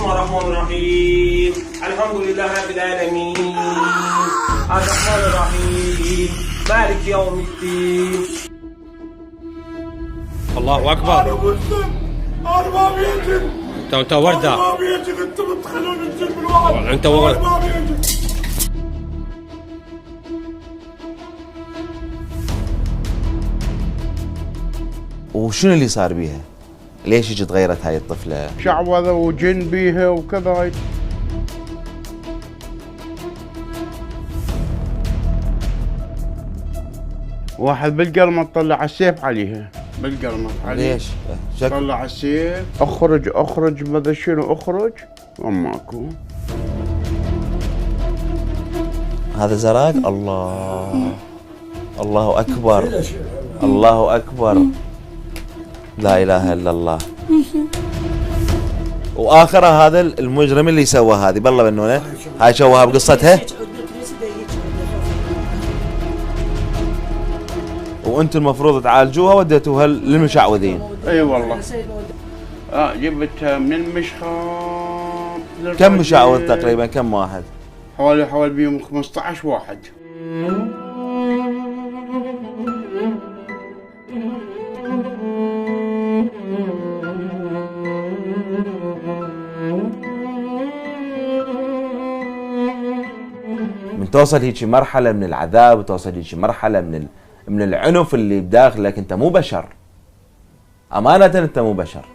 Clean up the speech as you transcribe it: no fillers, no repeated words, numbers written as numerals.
بسم الله الرحمن الرحيم. الحمد لله رب العالمين الرحمن الرحيم مالك يوم الدين. الله اكبر. انا مسلم، انا ما بيجي. انت ورده. ما بيجي، انتم بتخلون الجن بالواحد. انت ورده. ما بيجي. وشنو اللي صار بيها؟ ليش اجت تغيرت هاي الطفله؟ شعوذه وجن بيها وكذا. واحد بالقرمة طلع السيف عليها، بالقرمة عليها. ليش؟ طلع السيف، اخرج اخرج ماذا شنو اخرج؟ وماكو. هذا زراق. الله الله اكبر الله اكبر، لا اله الا الله. واخرها هذا المجرم اللي سوى هذه، بالله بنونه هاي سواها بقصتها. وانتم المفروض تعالجوها وديتوها للمشعوذين. اي والله. جبتها من المشخاط. كم مشعوذ تقريبا؟ كم واحد؟ حوالي بيهم 15 واحد. من توصل هيك مرحلة من العذاب وتوصل هيك مرحلة من العنف اللي بداخلك، انت مو بشر. امانة انت مو بشر.